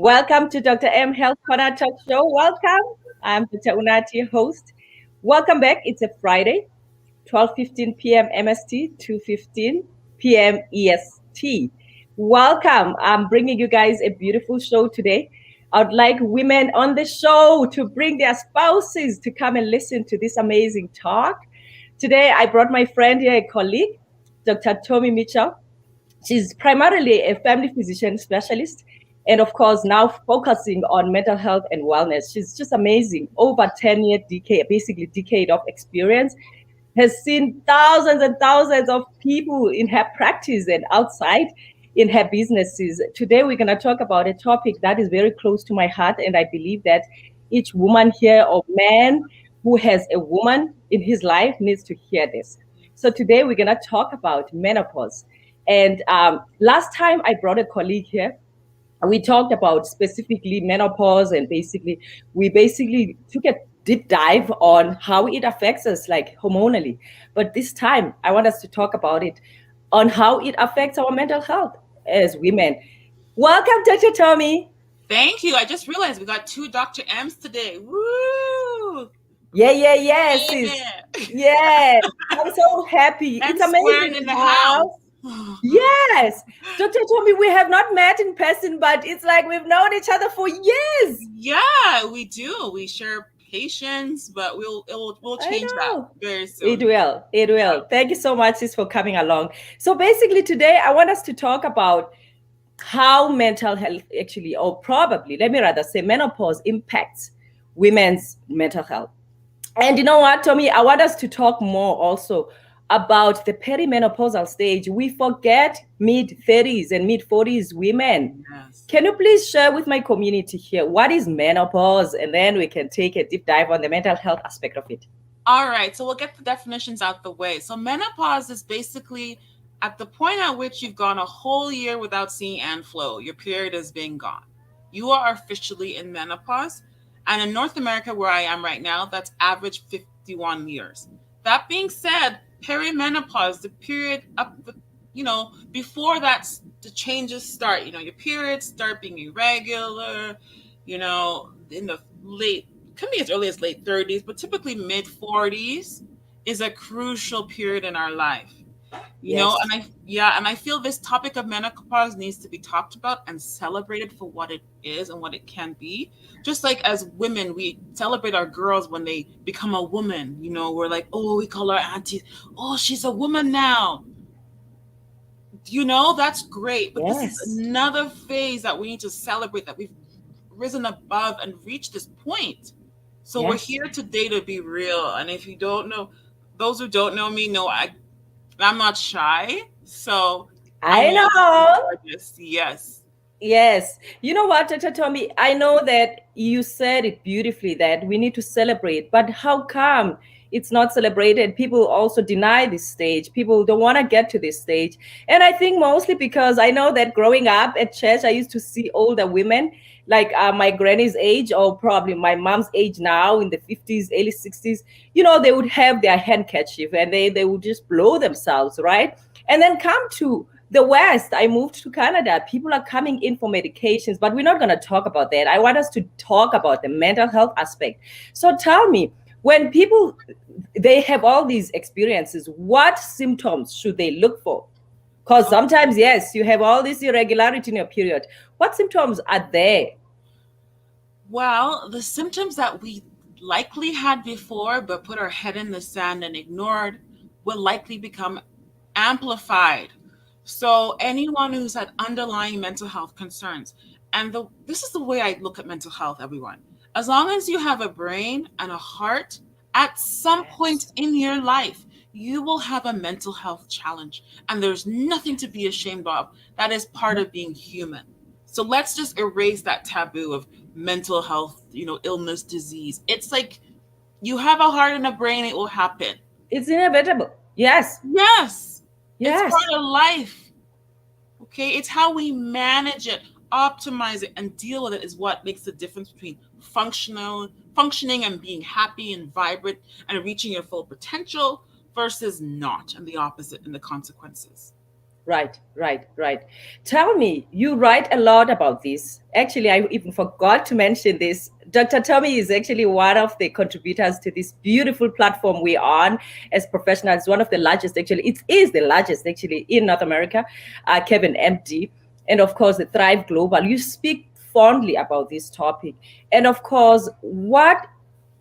Welcome to Dr. M Health Corner Talk Show. Welcome. I'm Dr. Unati, host. Welcome back. It's a Friday, 12:15 p.m. MST, 2:15 p.m. EST. Welcome. I'm bringing you guys a beautiful show today. I'd like women on the show to bring their spouses to come and listen to this amazing talk. Today, I brought my friend here, a colleague, Dr. Tomi Mitchell. She's primarily a family physician specialist and, of course, now focusing on mental health and wellness. She's just amazing. Over 10-year decade of experience, has seen thousands and thousands of people in her practice and outside in her businesses. Today, we're going to talk about a topic that is very close to my heart, and I believe that each woman here or man who has a woman in his life needs to hear this. So today, we're going to talk about menopause. And last time I brought a colleague here, we talked about specifically menopause, and we took a deep dive on how it affects us, like hormonally. But this time, I want us to talk about it on how it affects our mental health as women. Welcome, Dr. Tomi. Thank you. I just realized we got two Dr. M's today. Woo! Yes. Yes. I'm so happy. M It's amazing in the house. Yes, Dr. Tomi, we have not met in person, but it's like we've known each other for years. Yeah, we do. We share patience, but we'll change that very soon. It will. Yeah. Thank you so much, sis, for coming along. So basically today I want us to talk about how mental health actually, or probably, let me rather say, menopause impacts women's mental health. And you know what, Tomi, I want us to talk more also about the perimenopausal stage. We forget mid-30s and mid-40s women. Yes. Can you please share with my community here what is menopause? And then we can take a deep dive on the mental health aspect of it. All right. So we'll get the definitions out the way. So menopause is basically at the point at which you've gone a whole year without seeing and flow. Your period has been gone. You are officially in menopause. And in North America, where I am right now, that's average 51 years. That being said, perimenopause, the period up, before that, the changes start. Your periods start being irregular, in the can be as early as late 30s, but typically mid 40s is a crucial period in our life. And I feel this topic of menopause needs to be talked about and celebrated for what it is and what it can be. Just like as women, we celebrate our girls when they become a woman. We're like, oh, we call our aunties, oh, she's a woman now. That's great. But This is another phase that we need to celebrate, that we've risen above and reached this point. So we're here today to be real. And if you don't know, those who don't know me know I'm not shy, so I know. Yes. You know what, Dr. Tomi? I know that you said it beautifully that we need to celebrate, but how come it's not celebrated? People also deny this stage. People don't want to get to this stage. And I think mostly because I know that growing up at church, I used to see older women like my granny's age, or probably my mom's age now, in the 50s, early 60s. They would have their handkerchief and they would just blow themselves, right? And then come to the West, I moved to Canada. People are coming in for medications, but we're not going to talk about that. I want us to talk about the mental health aspect. So tell me, when people, they have all these experiences, what symptoms should they look for? Because sometimes, yes, you have all this irregularity in your period. What symptoms are there? Well, the symptoms that we likely had before but put our head in the sand and ignored will likely become amplified. So anyone who's had underlying mental health concerns, and this is the way I look at mental health, everyone. As long as you have a brain and a heart, at some point in your life, you will have a mental health challenge. And there's nothing to be ashamed of. That is part of being human. So let's just erase that taboo of mental health, illness, disease. It's like you have a heart and a brain, it will happen. It's inevitable. Yes. It's part of life. Okay, it's how we manage it, optimize it, and deal with it is what makes the difference between functioning and being happy and vibrant and reaching your full potential versus not, and the opposite and the consequences. Right, right, right. Tell me, you write a lot about this. Actually, I even forgot to mention this. Dr. Tomi is actually one of the contributors to this beautiful platform we're on as professionals, one of the largest, actually. It is the largest, actually, in North America, Kevin MD. And of course, the Thrive Global. You speak fondly about this topic. And of course, what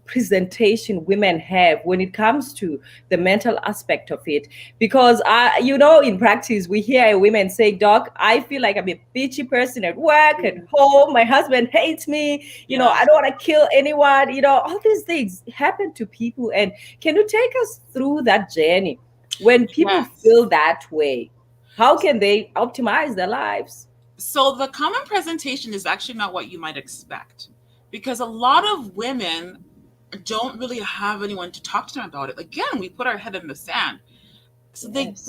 presentation women have when it comes to the mental aspect of it, because in practice we hear women say, doc, I feel like I'm a bitchy person at work, at home, my husband hates me, Yeah. I don't want to kill anyone, all these things happen to people. And can you take us through that journey when people Yes. feel that way? How can they optimize their lives? So the common presentation is actually not what you might expect, because a lot of women don't really have anyone to talk to them about it. Again, we put our head in the sand. So Yes.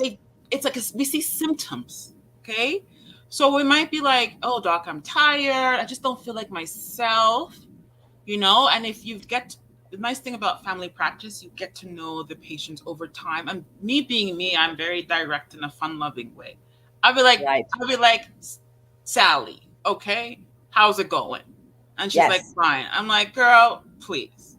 it's like we see symptoms. Okay. So we might be like, oh, doc, I'm tired. I just don't feel like myself, and if you get the nice thing about family practice, you get to know the patient over time. And me being me, I'm very direct in a fun loving way. I'll be like, Right. I'll be like, Sally, okay, how's it going? And she's like, Yes. fine. I'm like, girl, please,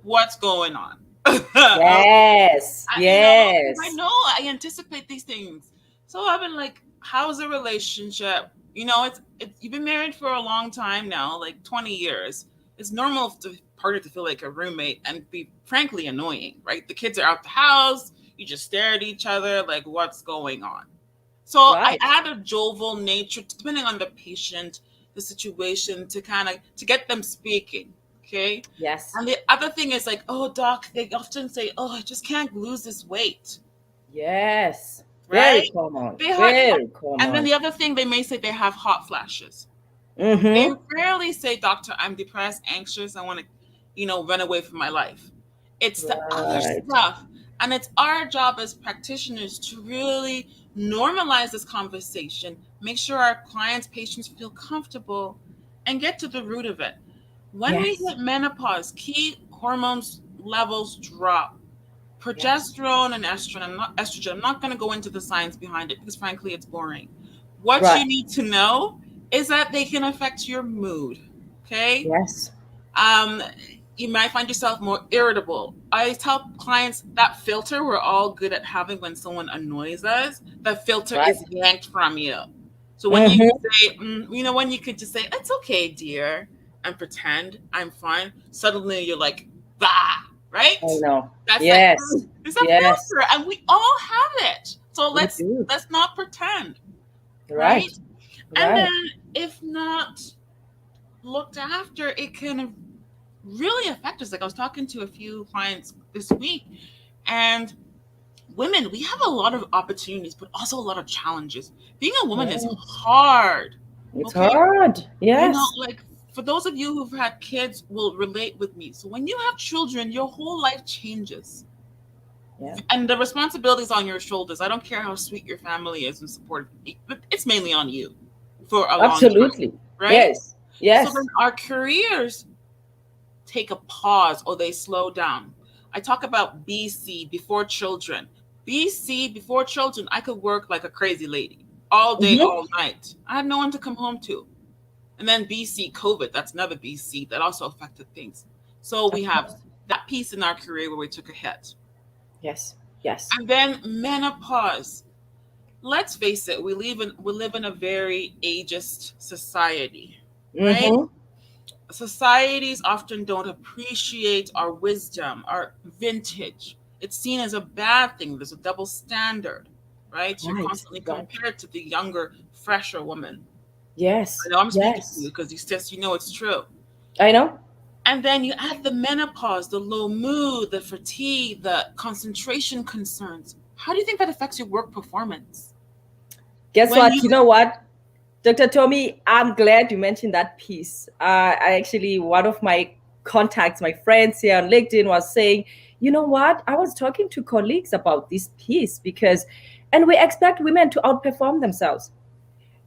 what's going on? Okay. Yes. I Yes. know I anticipate these things. So I've been like, how's the relationship? It's you've been married for a long time now, like 20 years. It's normal to partner to feel like a roommate and be frankly annoying, right? The kids are out the house, you just stare at each other like, what's going on? So I Right. add a jovial nature depending on the patient, the situation, to get them speaking. Okay. Yes. And the other thing is like, oh, doc, they often say, oh, I just can't lose this weight, Yes. Very right? common. They have, Very and then common. the other thing they may say they have hot flashes. They Mm-hmm. rarely say, doctor, I'm depressed, anxious, I want to, run away from my life. It's the other Right. stuff. And it's our job as practitioners to really normalize this conversation, make sure our clients, patients feel comfortable, and get to the root of it. When we Yes. hit menopause, key hormones levels drop. Yes. Progesterone and estrogen. I'm not going to go into the science behind it because frankly it's boring. What Right. you need to know is that they can affect your mood. Okay. Yes. um you might find yourself more irritable. I tell clients that filter we're all good at having when someone annoys us, the filter Right. is yanked from you. So when you Mm-hmm. say, when you could just say, it's okay, dear, and pretend I'm fine, suddenly you're like, bah, I right? know. That's like, Yes. it's a Yes. filter, and we all have it. So We let's do. let's not pretend, Right. right? And Right. then if not looked after, it can really affect us. Like I was talking to a few clients this week, and women, we have a lot of opportunities, but also a lot of challenges. Being a woman is Yes. hard. It's Okay. hard. Yes. Like for those of you who've had kids will relate with me. So when you have children, your whole life changes. Yeah. And the responsibility is on your shoulders. I don't care how sweet your family is and supportive, but it's mainly on you for a long time, Absolutely. right? Yes. So then Yes. our careers take a pause or they slow down. I talk about BC, before children. BC, before children, I could work like a crazy lady all day, Mm-hmm. all night. I had no one to come home to. And then BC, COVID, that's another BC that also affected things. So we Of have course. that piece in our career where we took a hit. Yes. Yes. And then menopause. Let's face it, we live in a very ageist society, right? Mm-hmm. Societies often don't appreciate our wisdom, our vintage. It's seen as a bad thing. There's a double standard, right? You're Right. constantly Right. compared to the younger, fresher woman. I Yes. know I'm speaking to you Yes. because you know it's true. I know. And then you add the menopause, the low mood, the fatigue, the concentration concerns. How do you think that affects your work performance? Guess When what? you You know what? Dr. Tomi, I'm glad you mentioned that piece. I actually, one of my contacts, my friends here on LinkedIn was saying, you know what? I was talking to colleagues about this piece because, and we expect women to outperform themselves.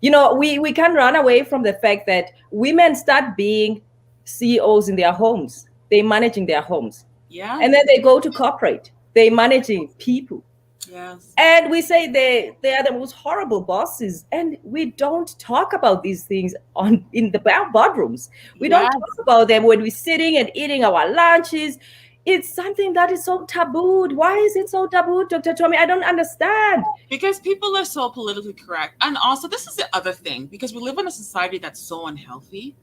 We can't run away from the fact that women start being CEOs in their homes. They're managing their homes. yeah, And then they go to corporate. They're managing people. Yes. And we say they are the most horrible bosses, and we don't talk about these things on in the boardrooms. We don't talk Yes. about them when we're sitting and eating our lunches. It's something that is so tabooed. Why is it so taboo, Dr. Tommy? I don't understand. Because people are so politically correct. And also, this is the other thing, because we live in a society that's so unhealthy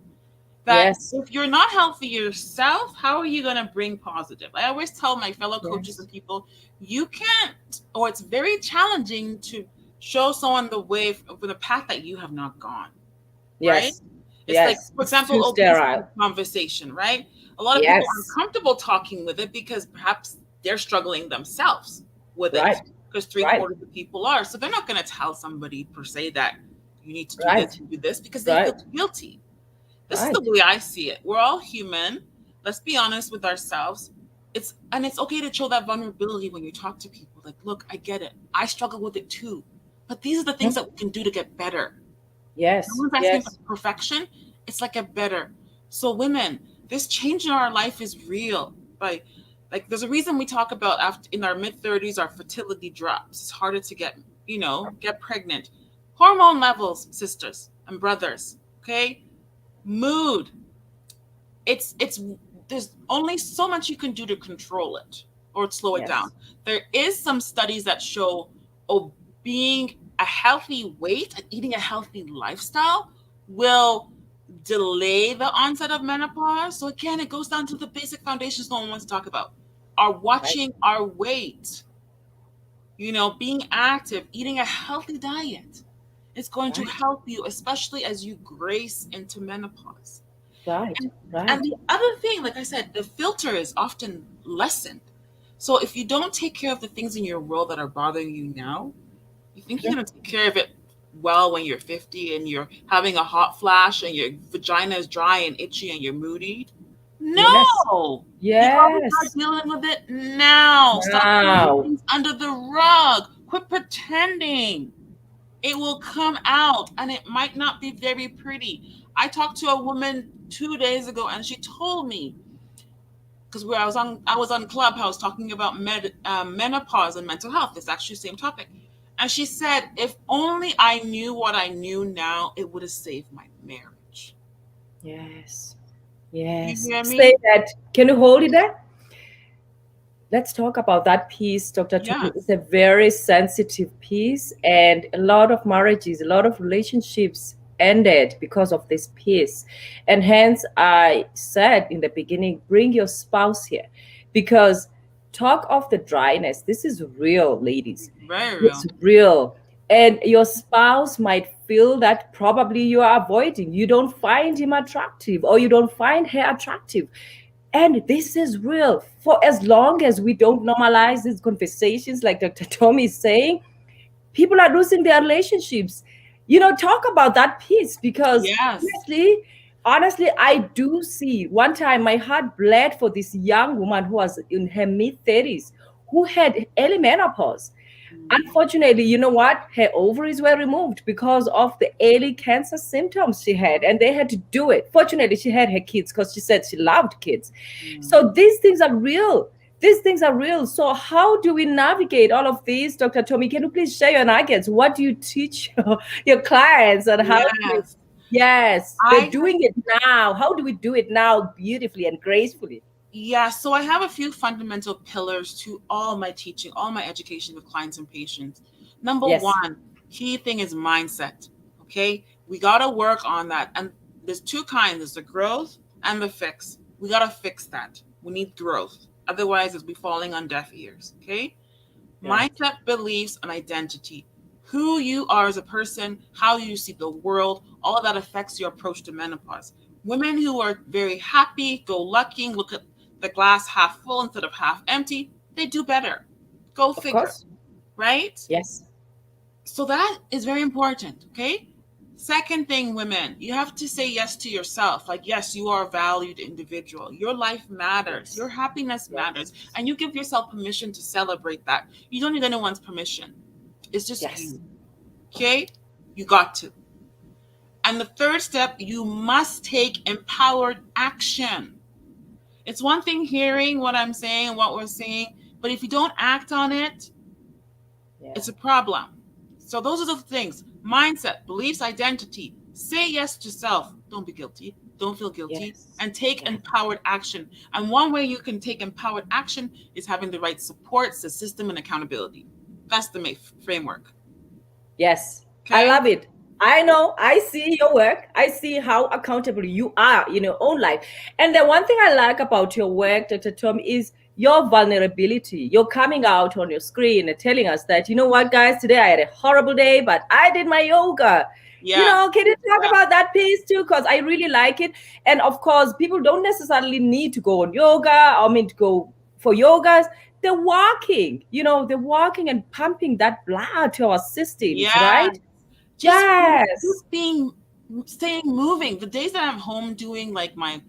that Yes, if you're not healthy yourself, how are you going to bring positive? I always tell my fellow coaches yes, and people, you can't, or it's very challenging to show someone the way for the path that you have not gone, right? yes, It's like, yes. for It's too example, obesity sterile. conversation, right? A lot of people are Yes, uncomfortable talking with it because perhaps they're struggling themselves with it, right, because three right, quarters of people are. So they're not going to tell somebody per se that you need to do this right, and do this because they feel right, guilty. This is the right. way I see it. We're all human. Let's be honest with ourselves. It's okay to show that vulnerability when you talk to people. Like, look, I get it. I struggle with it too. But these are the things Mhm. that we can do to get better. No Yes, one's asking for yes, perfection. It's like get better. So women, this change in our life is real. Like there's a reason we talk about after in our mid 30s our fertility drops. It's harder to get pregnant. Hormone levels, sisters and brothers. Okay, mood, it's there's only so much you can do to control it or slow it down. yes, There is some studies that show, oh, being a healthy weight and eating a healthy lifestyle will delay the onset of menopause. So again, it goes down to the basic foundations no one wants to talk about. Are right, watching our weight, being active, eating a healthy diet. It's going to right, help you, especially as you grace into menopause. right, And right. the other thing, like I said, the filter is often lessened. So if you don't take care of the things in your world that are bothering you now, you think you're Mhm. going to take care of it well when you're 50 and you're having a hot flash and your vagina is dry and itchy and you're moody? Yes, No. You got to start yes. dealing with it now. Stop putting Wow. things under the rug. Quit pretending. It will come out and it might not be very pretty. I talked to a woman 2 days ago and she told me, because where I was on Clubhouse talking about menopause and mental health. It's actually the same topic. And she said, if only I knew what I knew now, it would have saved my marriage. Yes, You yes. hear Say me? that. Can you hold it there? Let's talk about that piece, Dr. Tomi. It's Yes. a very sensitive piece, and a lot of marriages, a lot of relationships ended because of this piece. And hence, I said in the beginning, bring your spouse here because talk of the dryness. This is real, ladies. Very real. It's real. And your spouse might feel that probably you are avoiding. You don't find him attractive or you don't find her attractive. And this is real. For as long as we don't normalize these conversations, like Dr. Tommy is saying, people are losing their relationships. Talk about that piece because Yes. honestly, I do see. One time my heart bled for this young woman who was in her mid 30s who had early menopause. Mm. Unfortunately, you know what? Her ovaries were removed because of the early cancer symptoms she had, and they had to do it. Fortunately, she had her kids because she said she loved kids. Mm. So these things are real. These things are real. So how do we navigate all of these, Dr. Tommy? Can you please share your nuggets? What do you teach your clients on how to? Yes. Yes, we're I doing it now. How do we do it now beautifully and gracefully? Yeah, so I have a few fundamental pillars to all my teaching, all my education with clients and patients. Number Yes, one, key thing is mindset. Okay, we got to work on that. And there's two kinds: there's the growth and the fix. We got to fix that. We need growth. Otherwise, it's be falling on deaf ears. Okay, right. mindset, beliefs, and identity. Who you are as a person, how you see the world, all of that affects your approach to menopause. Women who are very happy, go lucky, look at the glass half full instead of half empty, they do better. Go Of figure, course. right? Yes. So that is very important, okay? Second thing, women, you have to say yes to yourself. Like, yes, you are a valued individual. Your life matters. Yes. Your happiness matters. Yes. And you give yourself permission to celebrate that. You don't need anyone's permission. It's just Yes. you. Okay? You got to. And the third step, you must take empowered action. It's one thing hearing what I'm saying and what we're saying, but if you don't act on it, Yeah. It's a problem. So those are the things: mindset, beliefs, identity. Say yes to self. Don't be guilty. Don't feel guilty. Yes. And take Yes. empowered action. And one way you can take empowered action is having the right supports, the system, and accountability. That's the framework. Yes, I Okay? love it. I know, I see your work. I see how accountable you are in your own life. And the one thing I like about your work, Dr. Tom, is your vulnerability. You're coming out on your screen and telling us that, you know what, guys, today I had a horrible day, but I did my yoga. Yeah. Can you talk Yeah. about that piece too? Because I really like it. And of course, people don't necessarily need to go on yoga, to go for yogas. They're walking and pumping that blood to our systems, Yeah. right? Just Yes. just being staying moving. The days that I'm home doing like my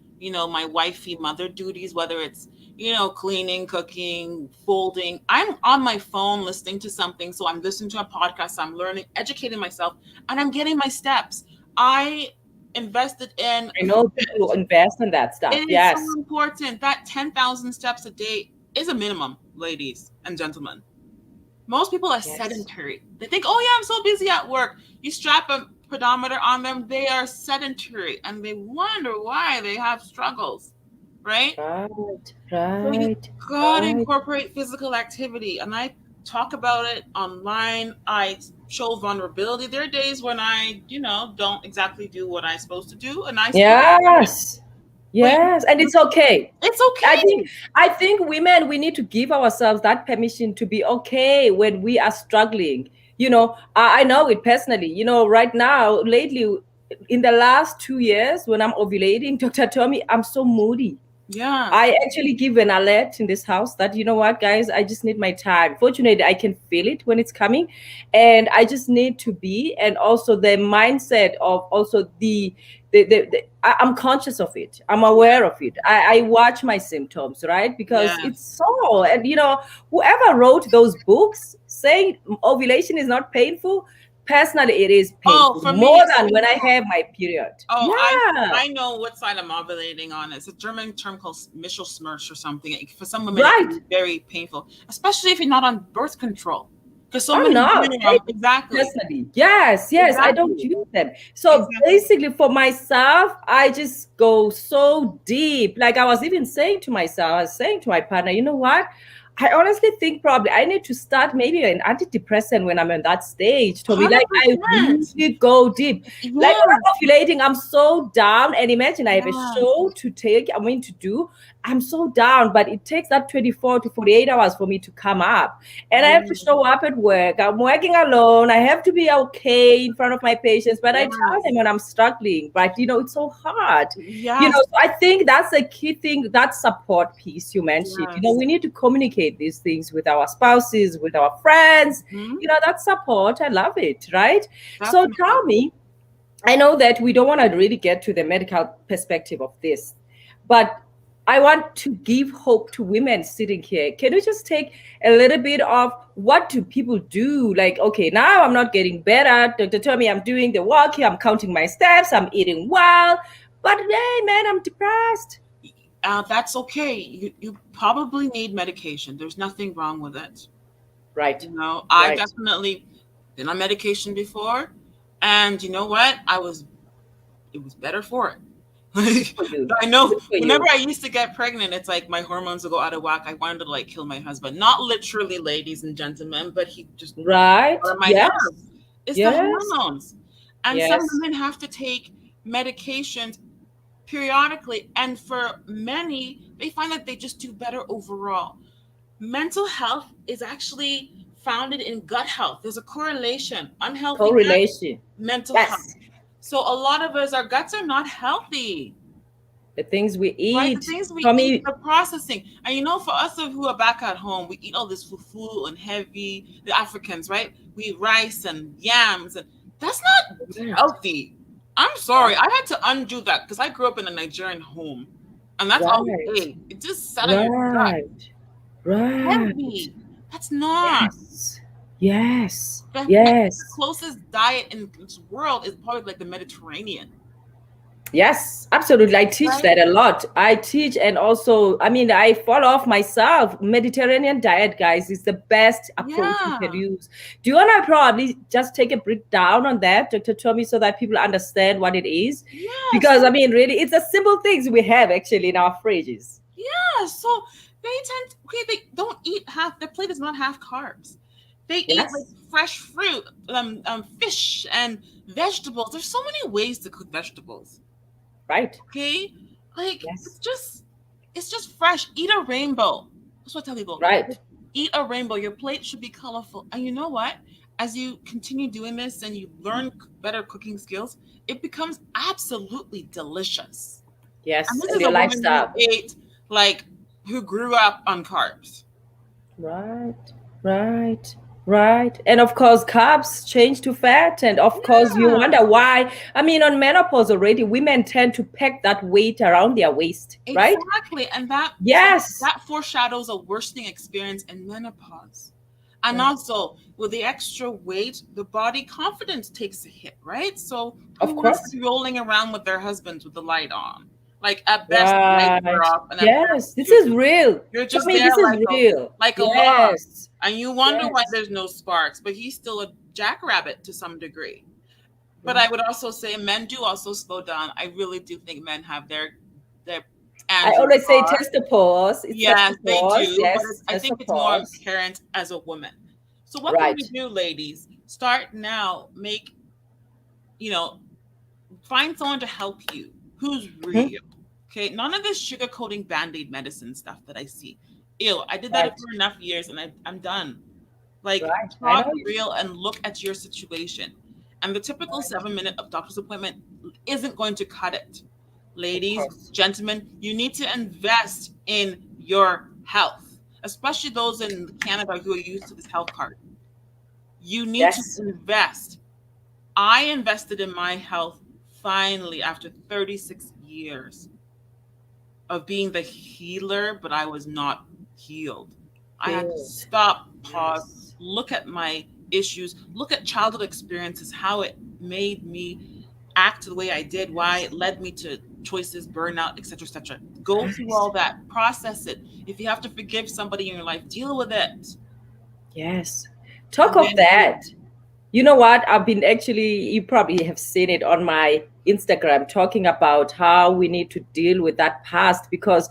wifey mother duties, whether it's cleaning, cooking, folding, I'm on my phone listening to something. So I'm listening to a podcast, I'm learning, educating myself, and I'm getting my steps. I invested in I know people Fit. invest in that stuff. It is so Yes. important. That 10,000 steps a day is a minimum, ladies and gentlemen. Most people are Yes. sedentary. They think, oh, yeah, I'm so busy at work. You strap a pedometer on them, they are sedentary and they wonder why they have struggles, right? Right. So you Right. gotta Right. incorporate physical activity. And I talk about it online. I show vulnerability. There are days when I don't exactly do what I'm supposed to do, and I speak about it. Yes. But Yes. And it's okay. it's I think okay. I think women, we need to give ourselves that permission to be okay when we are struggling. I know it personally. Right now, lately, in the last 2 years, when I'm ovulating, Dr. Tommy, I'm so moody. Yeah. I actually give an alert in this house that, you know what, guys, I just need my time. Fortunately, I can feel it when it's coming, and I just need to be. And also the mindset of also I'm conscious of it. I'm aware of it. I watch my symptoms, right? Because it's Yes. so, and whoever wrote those books saying ovulation is not painful, personally, it is Oh, painful for me, more it's than when I painful. have my period. Oh, Yeah, I know what side I'm ovulating on. It's a German term called Michelsmirch or something. For some women, it can right. be very painful, especially if you're not on birth control. Because so I'm many not. women Hey, are exactly, personally. Yes, yes. I don't exactly, use them. So exactly. basically, for myself, I just go so deep. Like I was even saying to myself, I was saying to my partner, you know what? I honestly think probably I need to start maybe an antidepressant when I'm in that stage, Toby. Like I 100%. really go deep. Like when Yes, I'm ovulating, I'm so down. And imagine I have a yes, show to take, to do. I'm so down, but it takes that 24 to 48 hours for me to come up. And I have to yes, show up at work. I'm working alone. I have to be okay in front of my patients. But I tell yes, them when I'm struggling, but it's so hard. yes, So I think that's a key thing, that support piece you mentioned. yes. We need to communicate these things with our spouses, with our friends. Hmm. That support. I love it, right? So tell Definitely. me, I know that we don't want to really get to the medical perspective of this, but I want to give hope to women sitting here. Can you just take a little bit of what do people do? Like, okay, now I'm not getting better. Dr. Tommy, I'm doing the walk here. I'm counting my steps. I'm eating well. But hey, man, I'm depressed. That's okay. You probably need medication. There's nothing wrong with it. Right, I right. definitely been on medication before, and you know what? It was better for it. Good Like, for you. I know Good for whenever you. I used to get pregnant, it's like my hormones would go out of whack. I wanted to like kill my husband. Not literally, ladies and gentlemen, but he just Right. got on my Yes. nerves. It's the Yes. hormones. And some Yes. women have to take medications periodically. And for many, they find that they just do better overall. Mental health is actually founded in gut health. There's a correlation. Unhealthy gut, Correlation. mental health. Yes. So a lot of us, our guts are not healthy, The things we right? The eat. things we eat, Tommy, the processing. And for us who are back at home, we eat all this fufu and heavy, the Africans, right? We eat rice and yams, and that's not right. healthy. I'm sorry. I had to undo that because I grew up in a Nigerian home, and that's all we Right. ate. It just sat on your gut. Right. Right. Heavy. That's not. Yes. Yes. The Yes. closest diet in this world is probably like the Mediterranean. Yes, absolutely. I teach right? that a lot. I teach, and also, I mean, I follow off myself. Mediterranean diet, guys, is the best approach you can Yeah. use. Do you want to probably just take a breakdown on that, Dr. Tommy, so that people understand what it is? Yeah. Because, I So mean, really, it's the simple things we have actually in our fridges. yeah. So they tend okay, they don't eat half their plate is not half carbs. They eat like Yes, fresh fruit, fish and vegetables. There's so many ways to cook vegetables. right. Okay? Like Yes, it's just fresh. Eat a rainbow. That's what I tell people. right. Eat a rainbow. Your plate should be colorful. And you know what? As you continue doing this and you learn better cooking skills, it becomes absolutely delicious. And Yes, this and is your a woman who lifestyle. ate like who grew up on carbs. Right, right, right. And of course, carbs change to fat. And of course, you Yeah, wonder why. I mean, on menopause already, women tend to pack that weight around their waist, right? exactly. And that so Yes. that foreshadows a worsening experience in menopause. And Right. also with the extra weight, the body confidence takes a hit, right? So who Of wants to course. be rolling around with their husbands with the light on? Like at best the lights are Right. off and at Yes, worst this is real. you're Tell just me, there this is real. like a log. Yes. And you wonder why Yes. there's no sparks, but he's still a jackrabbit to some degree. But I Right. would also say men do also slow down. I really do think men have their I androgen always say pause. test the pause. It's test Yes, the they pause. do, but Yes, I test the think it's more pause. apparent as a woman. So what can we Right. do, ladies? Start now. Make you know, find someone to help you who's Mhm. real. Okay, none of this sugarcoating band-aid medicine stuff that I see. Ew, I did that Right. for enough years and I'm done. Like, Right. I talk know you. real and look at your situation. And the typical Right. 7 minute of doctor's appointment isn't going to cut it. Of Ladies, course. gentlemen, you need to invest in your health, especially those in Canada who are used to this health card. You need to Yes. invest. I invested in my health finally after 36 years of being the healer, but I was not healed. I had to Good. stop, pause, Yes. look at my issues, look at childhood experiences, how it made me act the way I did, why it led me to choices, burnout, etc., etc. Go through Nice. all that, process it. If you have to forgive somebody in your life, deal with it, Yes. Talk and of then move that. on. You know what? I've been actually, you probably have seen it on my Instagram talking about how we need to deal with that past because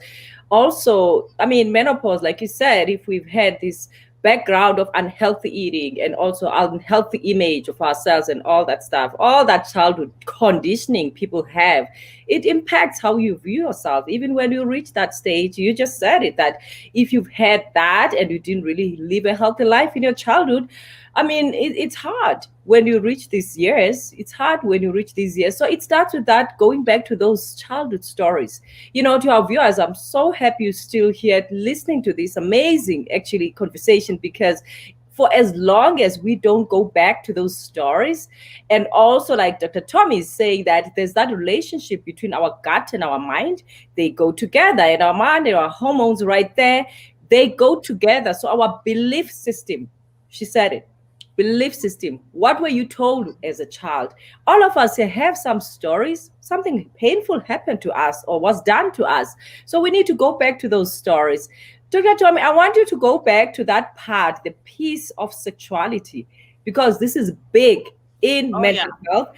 also, I mean, menopause, like you said, if we've had this background of unhealthy eating and also unhealthy image of ourselves and all that stuff, all that childhood conditioning people have, it impacts how you view yourself. Even when you reach that stage, you just said it that if you've had that and you didn't really live a healthy life in your childhood, I mean, it's hard when you reach these years. It's hard when you reach these years. So it starts with that, going back to those childhood stories. You know, to our viewers, I'm so happy you're still here listening to this amazing, actually, conversation because for as long as we don't go back to those stories, and also like Dr. Tommy is saying that there's that relationship between our gut and our mind, they go together, and our mind and our hormones right there, they go together. So our belief system, she said it, belief system. What were you told as a child? All of us have some stories, something painful happened to us or was done to us. So we need to go back to those stories. Dr. Tommy, I want you to go back to that part, the piece of sexuality, because this is big in Oh yeah. mental health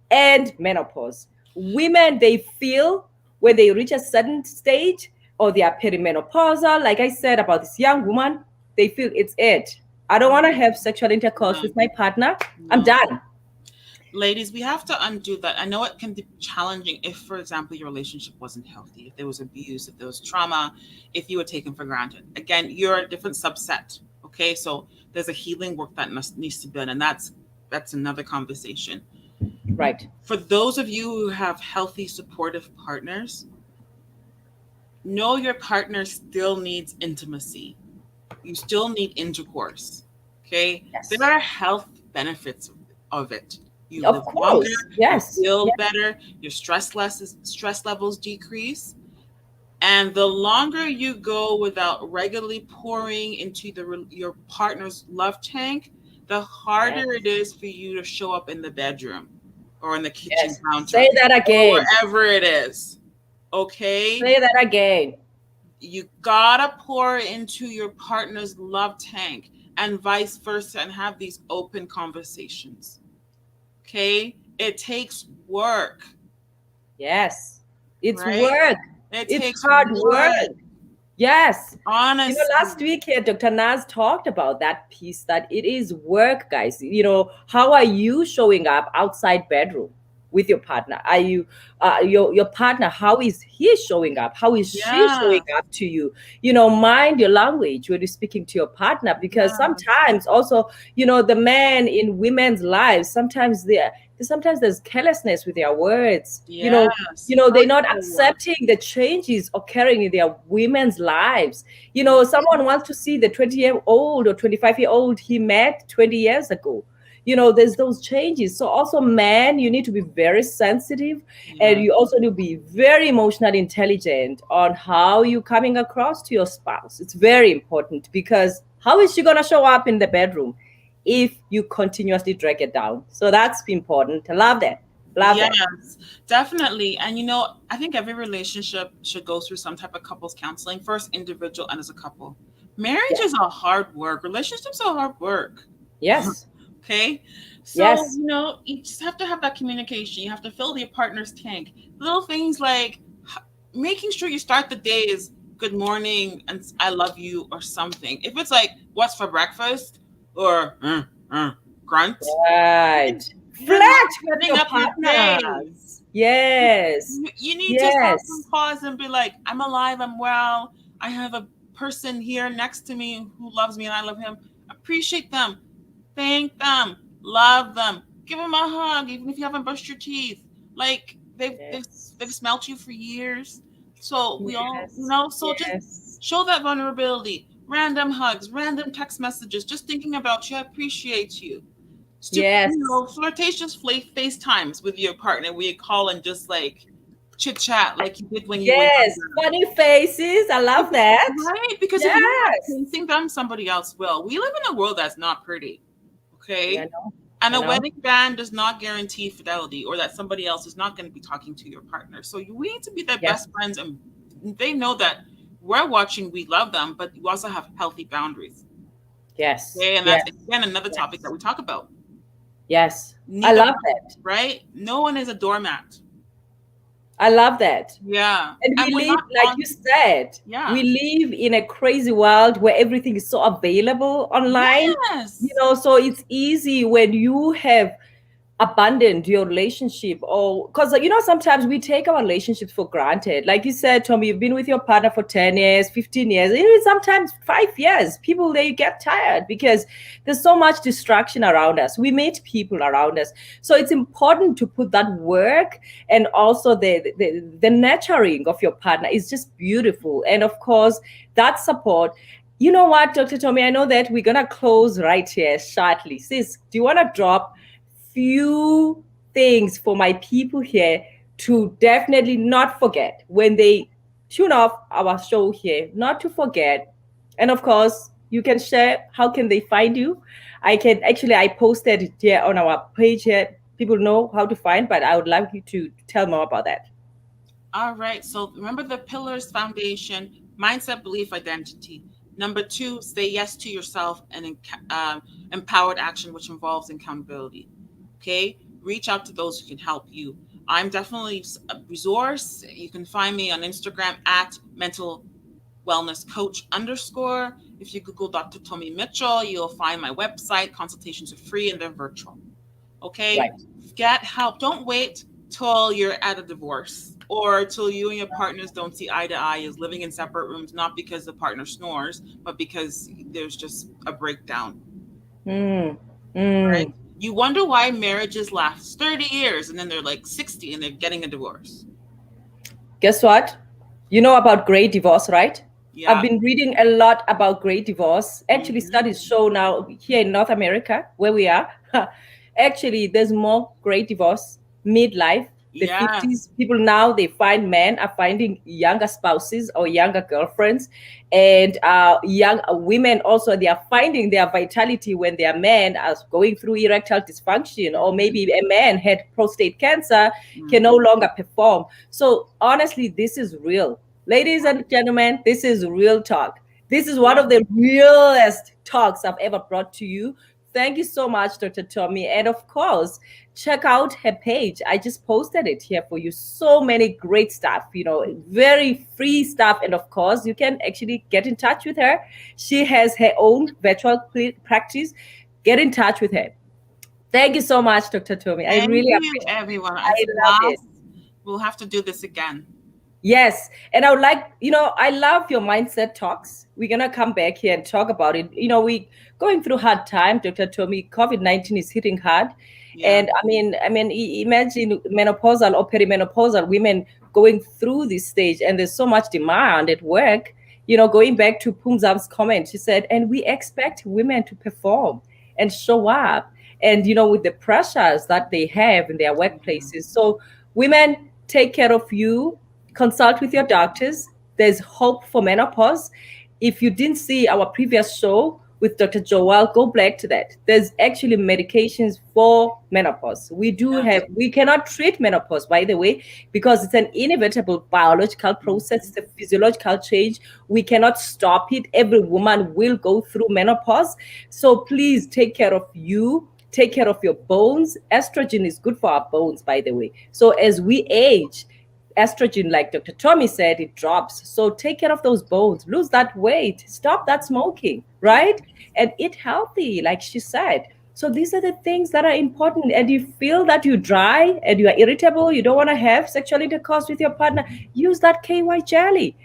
and menopause. Women, they feel when they reach a certain stage or they are perimenopausal, like I said about this young woman, they feel it's it. I don't want to have sexual intercourse No, with my partner. I'm no. done. Ladies, we have to undo that. I know it can be challenging if, for example, your relationship wasn't healthy, if there was abuse, if there was trauma, if you were taken for granted. Again, you're a different subset. Okay, so there's a healing work that must needs to be done, and that's another conversation. Right. For those of you who have healthy, supportive partners, know your partner still needs intimacy. You still need intercourse. Okay, there Yes. are health benefits of it. You Of live longer, course. you Yes. feel Yes. better, your stress levels decrease, and the longer you go without regularly pouring into your partner's love tank, the harder it Yes. is for you to show up in the bedroom. or in the kitchen Yes. counter Say that or again. wherever it is. Okay? Say that again. You gotta pour into your partner's love tank and vice versa and have these open conversations. Okay? It takes work, Yes. It's right? work. It It's takes hard work. work. Yes. Honestly. Last week here, Dr. Naz talked about that piece that it is work, guys. How are you showing up outside bedroom with your partner? Are you, your partner, how is he showing up? How is she Yeah. showing up to you? Mind your language when you're speaking to your partner, because Yeah. sometimes also, the men in women's lives, sometimes there's carelessness with their words. Yes. They're not Hurtful. accepting the changes occurring in their women's lives. Mhm. Someone wants to see the 20-year-old or 25-year-old he met 20 years ago. There's those changes. So also, man, you need to be very sensitive, and Yeah. you also need to be very emotionally intelligent on how you're coming across to your spouse. It's very important, because how is she going to show up in the bedroom if you continuously drag it down? So that's important. I love that. Love that. Yes, definitely. And I think every relationship should go through some type of couples counseling, first individual and as a couple. Marriage Yes. is a hard work. Relationships are hard work. Yes. Okay. So, Yes. you just have to have that communication. You have to fill your partner's tank. Little things like making sure you start the day is good morning and I love you or something. If it's like, what's for breakfast or grunt, Right. you're not Flirt with setting your up your day. partners. Yes. You need to stop and Yes. pause and be like, I'm alive, I'm well. I have a person here next to me who loves me and I love him. Appreciate them. Thank them. Love them. Give them a hug, even if you haven't brushed your teeth. Like they've Yes. smelt you for years. So we all, Yes. so just Yes. show that vulnerability. Random hugs, random text messages, just thinking about you. I appreciate you. Stupid, Yes. flirtatious FaceTimes with your partner where you call and just like chit chat like you did when you were Yes. younger. Funny faces. I love that. Right? Because if you're not Yes. facing them, somebody else will. We live in a world that's not pretty. Yeah, I Okay? know. And I a know. wedding band does not guarantee fidelity or that somebody else is not going to be talking to your partner. So we need to be their Yeah. best friends and they know that we're watching, we love them, but you also have healthy boundaries. Yes. Okay? And Yes. that's again another topic that Yes. we talk about. Yes. I Neither love one, that. right? No one is a doormat. I love that. Yeah. And And we we're live, not like on you said, yeah. we live in a crazy world where everything is so available online. Yes. So it's easy when you have abandoned your relationship, or because sometimes we take our relationships for granted. Like you said, Tommy, you've been with your partner for 10 years, 15 years, even sometimes 5 years. People, they get tired because there's so much distraction around us. We meet people around us. So it's important to put that work, and also the nurturing of your partner is just beautiful. And of course, that support. You know what, Dr. Tommy, I know that we're gonna close right here shortly. Sis, do you want to drop few things for my people here to definitely not forget when they tune off our show here, not to forget? And of course, you can share how can they find you. I posted it here on our page here. People know how to find, but I would like you to tell more about that. All right. So remember the pillars foundation, mindset, belief, identity. Number two, say yes to yourself and empowered action, which involves accountability. Okay. Reach out to those who can help you. I'm definitely a resource. You can find me on Instagram at mental wellness coach underscore. If you Google Dr. Tomi Mitchell, you'll find my website. Consultations are free and they're virtual. Okay. Right. Get help. Don't wait till you're at a divorce or till you and your partners don't see eye to eye, is living in separate rooms, not because the partner snores, but because there's just a breakdown. Mm, Right? mm. You wonder why marriages last 30 years and then they're like 60 and they're getting a divorce. Guess what? You know about great divorce, right? I've Yeah. been reading a lot about great divorce. Actually, Hmm. studies show now here in North America, where we are, actually, there's more great divorce midlife The Yes. 50s people now, they find men are finding younger spouses or younger girlfriends, and young women also, they are finding their vitality when their men are going through erectile dysfunction, or maybe a man had prostate cancer, can no Mhm. longer perform. So honestly, this is real. Ladies and gentlemen, this is real talk. This is one Yeah. of the realest talks I've ever brought to you. Thank you so much, Dr. Tomi. And of course, check out her page. I just posted it here for you. So many great stuff, very free stuff. And of course, you can actually get in touch with her. She has her own virtual practice. Get in touch with her. Thank you so much, Dr. Tomi. I Thank really you, appreciate it. everyone. I It's a love it. blast. We'll have to do this again. Yes. And I would like, I love your mindset talks. We're going to come back here and talk about it. We going through hard time, Dr. Tomi. COVID-19 is hitting hard. Yeah. And imagine menopausal or perimenopausal women going through this stage, and there's so much demand at work. Going back to Pumzam's comment, she said, and we expect women to perform and show up. And, with the pressures that they have in their workplaces. So, women, take care of you, consult with your doctors. There's hope for menopause. If you didn't see our previous show with Dr. Joel, go back to that. There's actually medications for menopause. Yes. We cannot treat menopause, by the way, because it's an inevitable biological process, it's a physiological change. We cannot stop it. Every woman will go through menopause. So please take care of you. Take care of your bones. Estrogen is good for our bones, by the way. So as we age, estrogen, like Dr. Tomi said, it drops. So take care of those bones, lose that weight, stop that smoking, right? And eat healthy, like she said. So these are the things that are important. And you feel that you're dry and you are irritable, you don't want to have sexual intercourse with your partner, use that KY jelly.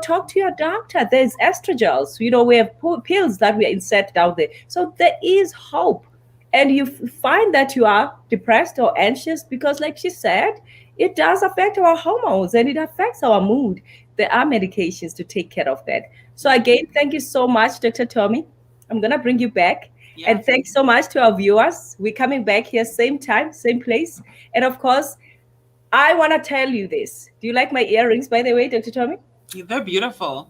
Talk to your doctor. There's estrogels. We have pills that we insert down there. So there is hope. And you find that you are depressed or anxious because, like she said, it does affect our hormones and it affects our mood. There are medications to take care of that. So again, thank you so much, Dr. Tomi. I'm gonna bring you back. And Yes. thanks so much to our viewers. We're coming back here same time, same place. And of course, I wanna tell you this. Do you like my earrings, by the way, Dr. Tomi? They're beautiful.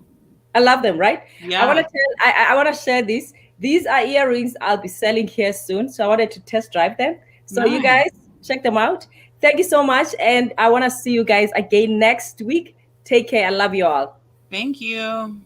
I love them, right? I want Yeah. to tell. I want to share this. These are earrings I'll be selling here soon, so I wanted to test drive them. So you Nice. guys check them out. Thank you so much, and I want to see you guys again next week. Take care. I love you all. Thank you.